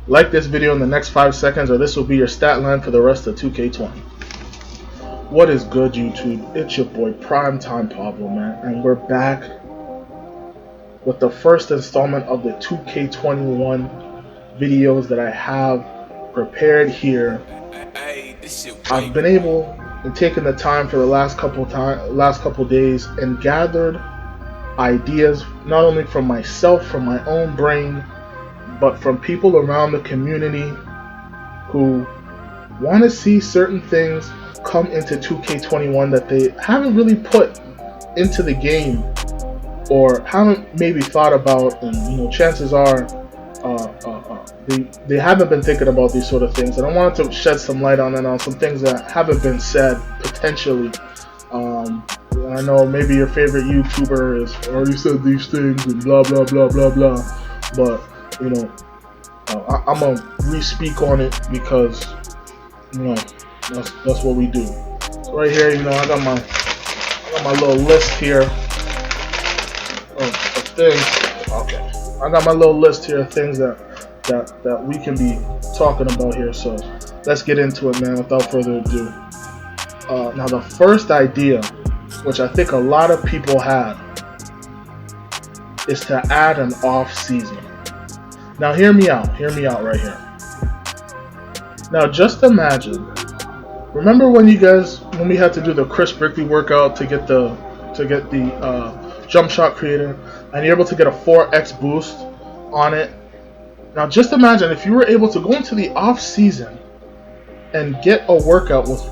Like this video in the next 5 seconds or this will be your stat line for the rest of 2K20. What is good, YouTube? It's your boy Primetime Pablo, man, and we're back with the first installment of the 2K21 videos that I have prepared here. I've been able and taken the time for the last couple days and gathered ideas not only from myself, from my own brain, but from people around the community who want to see certain things come into 2K21 that they haven't really put into the game or haven't maybe thought about, and chances are they haven't been thinking about these sort of things, and I wanted to shed some light on it, on some things that haven't been said potentially. I know maybe your favorite YouTuber has already said these things and blah blah blah blah blah, but I'm gonna re-speak on it because that's what we do. So right here, I got my little list here of things. Okay, I got my little list here of things that we can be talking about here. So let's get into it, man. Without further ado, now the first idea, which I think a lot of people have, is to add an off season. Now hear me out right here. Now just imagine, remember when we had to do the Chris Brickley workout to get the jump shot creator, and you're able to get a 4x boost on it. Now just imagine if you were able to go into the off season and get a workout with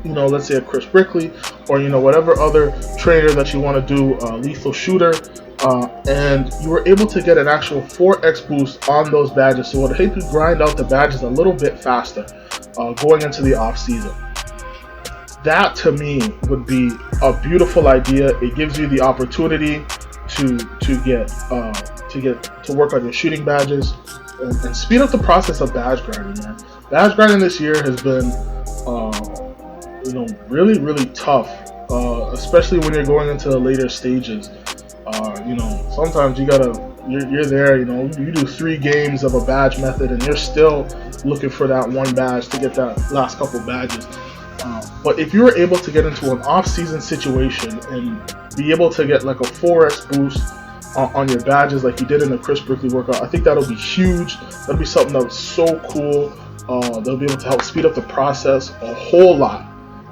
let's say a Chris Brickley or whatever other trainer that you want to do, lethal shooter, and you were able to get an actual 4x boost on those badges, so it would help you grind out the badges a little bit faster going into the off season. That to me would be a beautiful idea. It gives you the opportunity to work on your shooting badges and speed up the process of badge grinding, man. Badge grinding this year has been really, really tough, especially when you're going into the later stages. Sometimes you're there, you do 3 games of a badge method and you're still looking for that one badge to get that last couple badges. But if you were able to get into an off-season situation and be able to get like a 4x boost on your badges like you did in the Chris Brickley workout, I think that'll be huge. That'll be something that's so cool. They'll be able to help speed up the process a whole lot.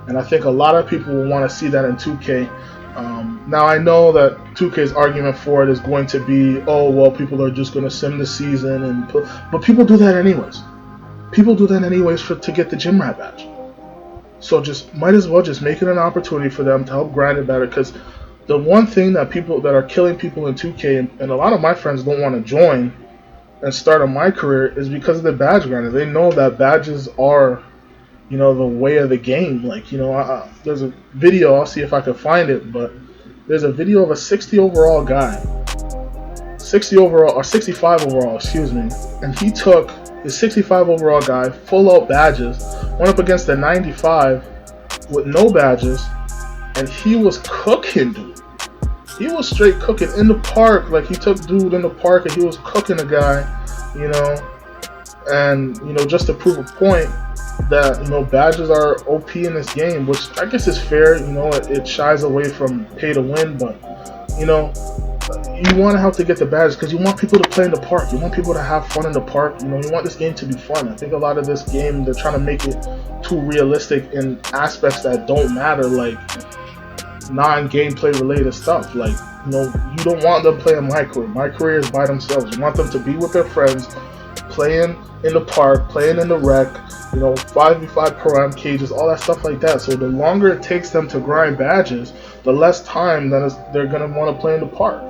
And I think a lot of people will want to see that in 2K. Now I know that 2K's argument for it is going to be, oh well, people are just going to sim the season, but people do that anyways. People do that anyways to get the gym rat badge. So might as well just make it an opportunity for them to help grind it better. Because the one thing that people that are killing people in 2K, and a lot of my friends don't want to join and start on my career, is because of the badge grinding. They know that badges are the way of the game. Like, there's a video, I'll see if I can find it, but there's a video of a 60 overall guy, 65 overall, excuse me, and he took his 65 overall guy, full out badges, went up against a 95 with no badges, and he was cooking, dude. He was straight cooking in the park. Like, he took dude in the park and he was cooking a guy, and just to prove a point that badges are OP in this game, which I guess is fair. It shies away from pay to win, but you want to have to get the badges because you want people to play in the park. You want people to have fun in the park. You want this game to be fun. I think a lot of this game, they're trying to make it too realistic in aspects that don't matter, like non-gameplay related stuff. Like, you don't want them playing my career. My career is by themselves. You want them to be with their friends, playing in the park, playing in the rec, 5v5 pro-am cages, all that stuff like that. So the longer it takes them to grind badges, the less time they're going to want to play in the park.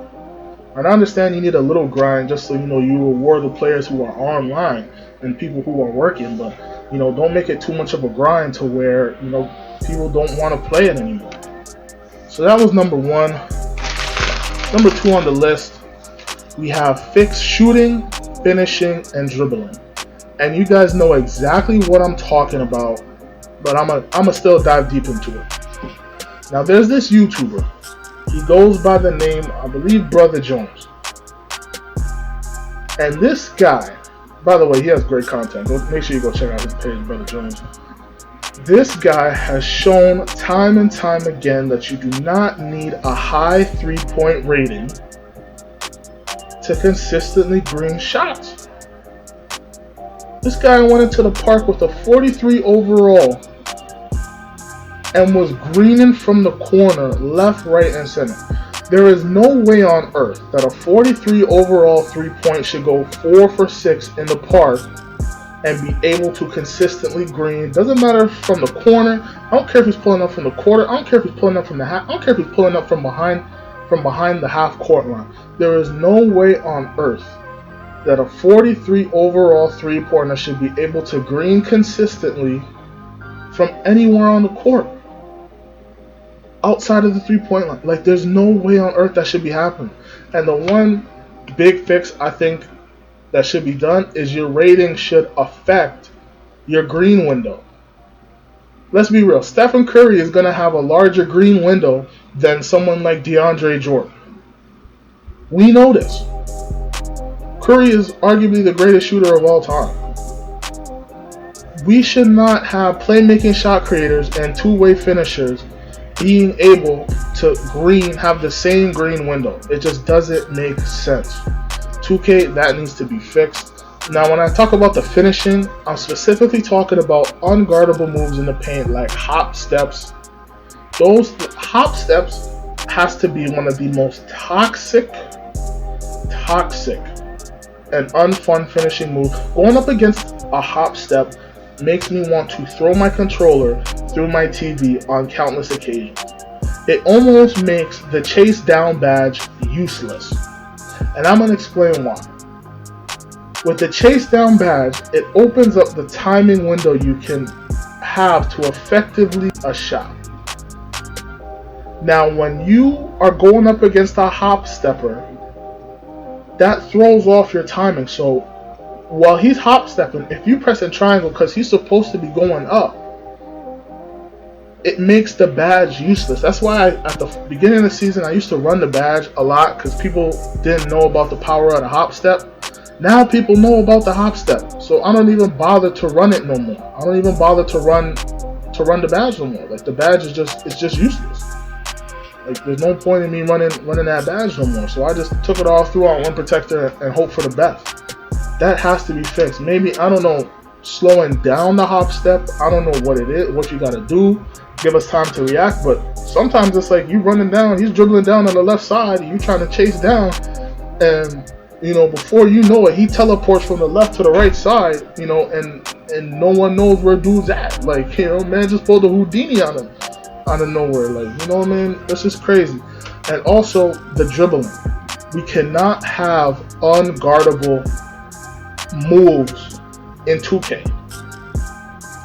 And I understand you need a little grind just so you reward the players who are online and people who are working, but don't make it too much of a grind to where people don't want to play it anymore. So that was number 1. Number 2 on the list, we have fixed shooting, finishing, and dribbling. And you guys know exactly what I'm talking about, but I'm still dive deep into it. Now there's this YouTuber. He goes by the name, I believe, Brother Jones. And this guy By the way, he has great content. Make sure you go check out his page, Brother Jones. This guy has shown time and time again that you do not need a high 3-point rating to consistently green shots. This guy went into the park with a 43 overall and was greening from the corner, left, right, and center. There is no way on earth that a 43 overall 3-point should go 4 for 6 in the park and be able to consistently green. Doesn't matter from the corner. I don't care if he's pulling up from the quarter. I don't care if he's pulling up from the half. I don't care if he's pulling up from behind the half court line. There is no way on earth that a 43 overall 3-pointer should be able to green consistently from anywhere on the court outside of the 3-point line. Like, there's no way on earth that should be happening. And the one big fix I think that should be done is your rating should affect your green window. Let's be real. Stephen Curry is going to have a larger green window than someone like DeAndre Jordan. We know this. Curry is arguably the greatest shooter of all time. We should not have playmaking shot creators and two-way finishers being able to have the same green window. It just doesn't make sense. 2K, that needs to be fixed. Now, when I talk about the finishing, I'm specifically talking about unguardable moves in the paint like hop steps. Those hop steps has to be one of the most toxic and unfun finishing moves. Going up against a hop step makes me want to throw my controller through my TV on countless occasions. It almost makes the chase down badge useless. And I'm going to explain why. With the chase down badge, it opens up the timing window you can have to effectively a shot. Now, when you are going up against a hop stepper, that throws off your timing. So while he's hop stepping, if you press a triangle because he's supposed to be going up, it makes the badge useless. That's why at the beginning of the season, I used to run the badge a lot because people didn't know about the power of the hop step. Now people know about the hop step, so I don't even bother to run it no more. I don't even bother to run the badge no more. Like, the badge is just useless. Like, there's no point in me running that badge no more. So I just took it all through on one protector and hope for the best. That has to be fixed. Maybe, I don't know, slowing down the hop step. I don't know what it is, what you got to do. Give us time to react, but sometimes it's like you running down, he's dribbling down on the left side, and you trying to chase down, and before you know it, he teleports from the left to the right side, and no one knows where dude's at. Like, man just pulled a Houdini on him out of nowhere. Like, man, this is crazy. And also the dribbling. We cannot have unguardable moves in 2K.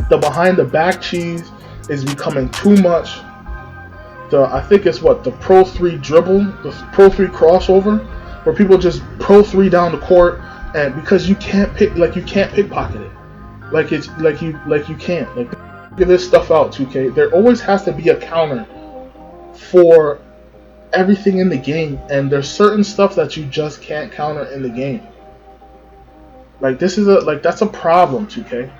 The behind the back cheese is becoming too much. I think it's the Pro 3 dribble, the Pro 3 crossover, where people just Pro 3 down the court, and because you can't pickpocket it. You can't. Figure this stuff out, 2K. There always has to be a counter for everything in the game, and there's certain stuff that you just can't counter in the game. Like, this is that's a problem, 2K.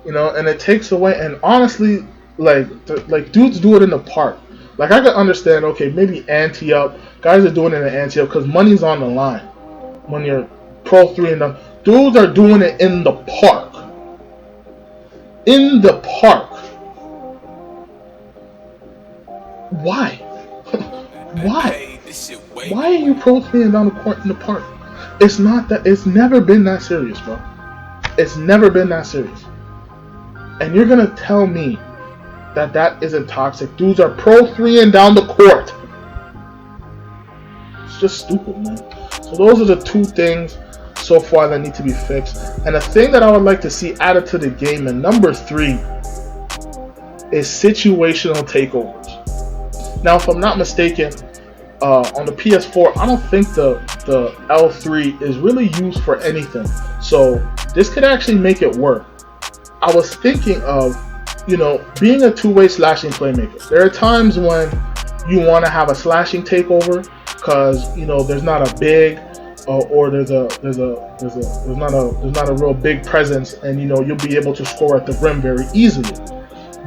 And it takes away, and honestly, dudes do it in the park. Like, I can understand, okay, maybe ante up. Guys are doing it in ante up because money's on the line. When you're Pro 3 and up, dudes are doing it in the park. In the park. Why? Why? Why are you Pro 3 down the court in the park? It's never been that serious, bro. It's never been that serious. And you're going to tell me that isn't toxic. Dudes are Pro 3 and down the court. It's just stupid, man. So those are the two things so far that need to be fixed. And the thing that I would like to see added to the game, and number 3, is situational takeovers. Now, if I'm not mistaken, on the PS4, I don't think the L3 is really used for anything. So this could actually make it work. I was thinking of, being a two-way slashing playmaker. There are times when you want to have a slashing takeover because, there's not a big or there's not a real big presence, and you'll be able to score at the rim very easily.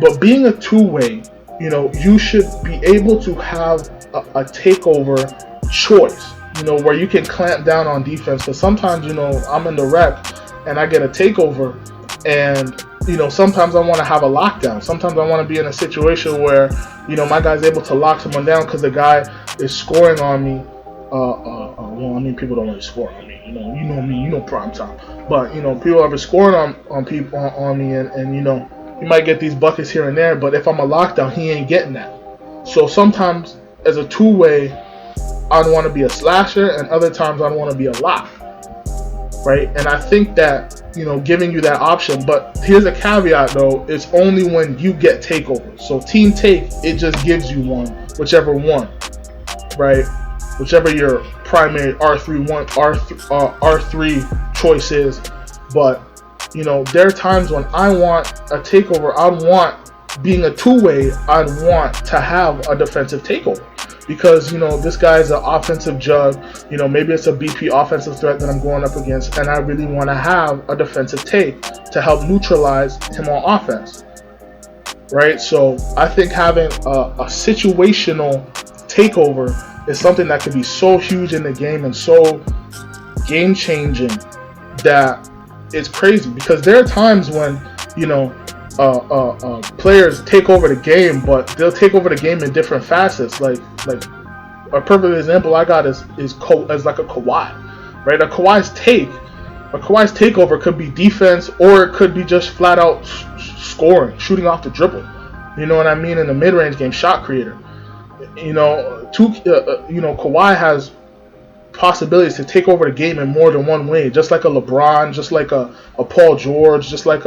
But being a two-way, you should be able to have a takeover choice, where you can clamp down on defense. Because sometimes, I'm in the rec and I get a takeover, and sometimes I want to have a lockdown. Sometimes I want to be in a situation where my guy's able to lock someone down because the guy is scoring on me. Well, I mean, people don't really score on me. You know me, prime time. But people are scoring on people on me, and he might get these buckets here and there. But if I'm a lockdown, he ain't getting that. So sometimes as a two-way, I'd want to be a slasher, and other times I'd want to be a lock, right? And I think that giving you that option. But here's a caveat though: it's only when you get takeovers. So team take, it just gives you whichever one, right? Whichever your primary R3 choice is. But there are times when I want a takeover. I'd want, being a two-way, I'd want to have a defensive takeover, because this guy is an offensive jug. Maybe it's a BP offensive threat that I'm going up against, and I really want to have a defensive take to help neutralize him on offense, right? So I think having a situational takeover is something that could be so huge in the game and so game changing that it's crazy. Because there are times when players take over the game, but they'll take over the game in different facets. Like a perfect example I got is like a Kawhi, right? A Kawhi's takeover could be defense, or it could be just flat out scoring, shooting off the dribble. You know what I mean? In the mid range game, shot creator. Kawhi has possibilities to take over the game in more than one way, just like a LeBron, just like a Paul George, just like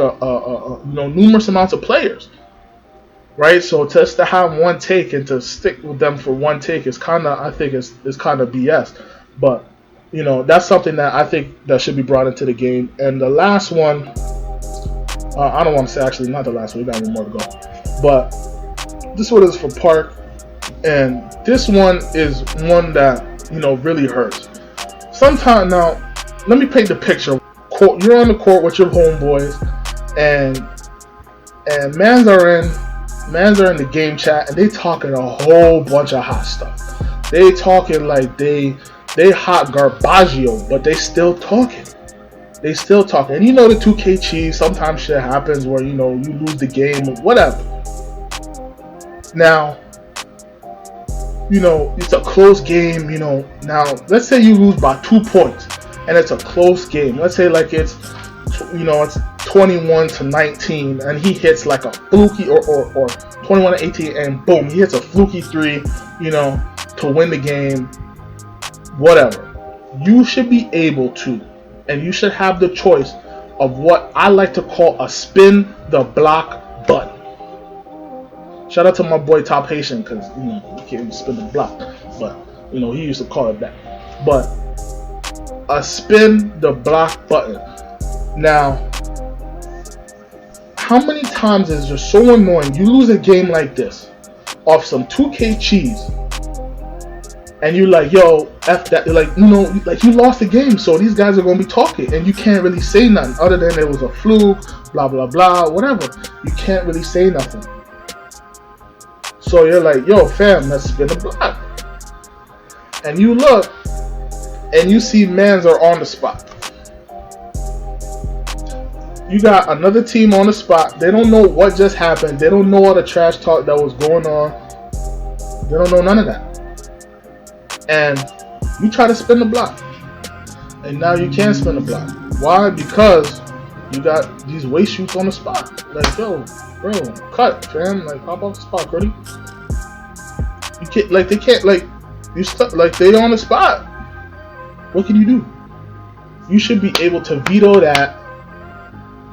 numerous amounts of players, right? So just to have one take and to stick with them for one take is kind of BS. But that's something that I think that should be brought into the game. And the last one, I don't want to say, actually not the last one, we got one more to go, but this one is for Park. And this one is one that really hurts. Sometimes, now, let me paint the picture. You're on the court with your homeboys, and mans are in the game chat, and they talking a whole bunch of hot stuff. They talking like they hot garbaggio, but they still talking. And the 2K cheese. Sometimes shit happens where you lose the game or whatever. Now, it's a close game, Now, let's say you lose by 2 points, and it's a close game. Let's say like it's 21-19, and he hits like a fluky, or 21-18, and boom, he hits a fluky three, to win the game. Whatever. You should be able to, and you should have the choice of what I like to call a spin the block button. Shout out to my boy Top Haitian, because you can't spin the block, but he used to call it that. But a spin the block button. Now, how many times is just so annoying? You lose a game like this off some 2K cheese, and you're like, yo, F that. Like you lost the game, so these guys are gonna be talking, and you can't really say nothing other than it was a fluke, blah blah blah, whatever. You can't really say nothing. So you're like, yo, fam, let's spin the block. And you look, and you see mans are on the spot. You got another team on the spot. They don't know what just happened. They don't know all the trash talk that was going on. They don't know none of that. And you try to spin the block. And now you can't spin the block. Why? Because you got these waist shoots on the spot. Like, yo, bro, cut, fam. Like, hop off the spot, Cody. You can't, like, they can't, like, you stuck, like, they on the spot. What can you do? You should be able to veto that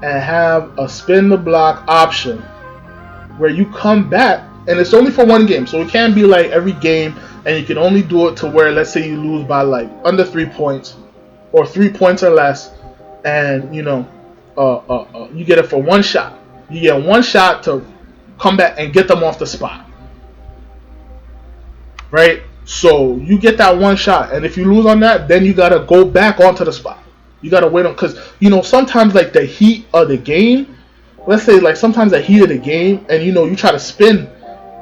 and have a spin the block option where you come back, and it's only for one game. So it can't be like every game, and you can only do it to where, let's say you lose by like under 3 points or 3 points or less, and you get it for one shot. You get one shot to come back and get them off the spot, right? So you get that one shot, and if you lose on that, then you gotta go back onto the spot. You gotta wait on, because sometimes like the heat of the game. Let's say like sometimes the heat of the game, and you try to spin,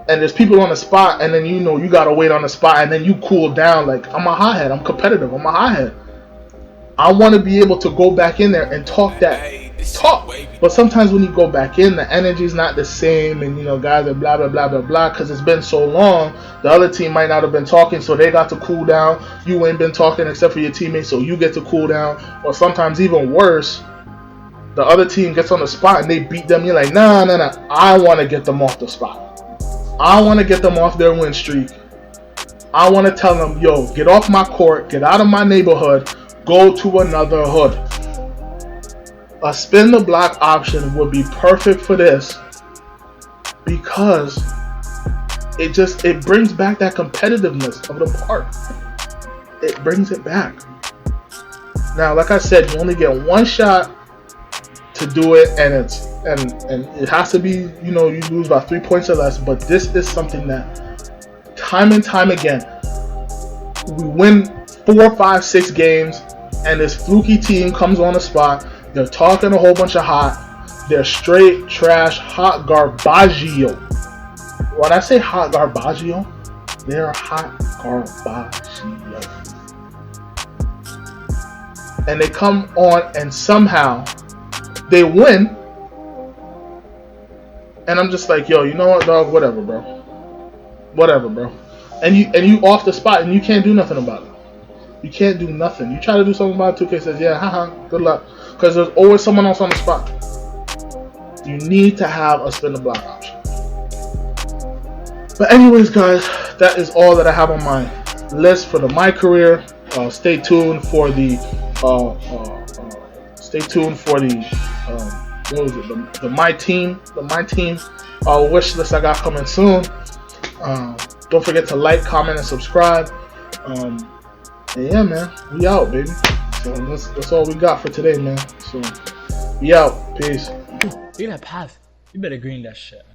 and there's people on the spot, and then you gotta wait on the spot, and then you cool down. Like, I'm a hothead, I'm competitive, I'm a hothead. I want to be able to go back in there and talk. But sometimes when you go back in, the energy's not the same, and guys are blah blah blah blah blah, because it's been so long. The other team might not have been talking, so they got to cool down. You ain't been talking except for your teammates, so you get to cool down. Or sometimes even worse, the other team gets on the spot and they beat them. You're like, nah. I want to get them off the spot. I want to get them off their win streak. I want to tell them, yo, get off my court, get out of my neighborhood, go to another hood. A spin the block option would be perfect for this, because it brings back that competitiveness of the park. It brings it back. Now, like I said, you only get one shot to do it, and it has to be, you lose by 3 points or less. But this is something that time and time again, we win 4, 5, 6 games, and this fluky team comes on the spot. They're talking a whole bunch of hot. They're straight trash, hot garbaggio. When I say hot garbaggio, they're hot garbaggio. And they come on and somehow they win. And I'm just like, yo, you know what, dog? Whatever, bro. Whatever, bro. And you off the spot, and you can't do nothing about it. You can't do nothing. You try to do something about it, 2K says, yeah, haha, good luck. Because there's always someone else on the spot. You need to have a spin the block option. But anyways, guys, that is all that I have on my list for the My Career. Stay tuned for the the My Team wish list I got coming soon. Don't forget to like, comment, and subscribe. And yeah, man, we out, baby. So that's all we got for today, man. So we out. Peace. Look at that path. You better green that shit.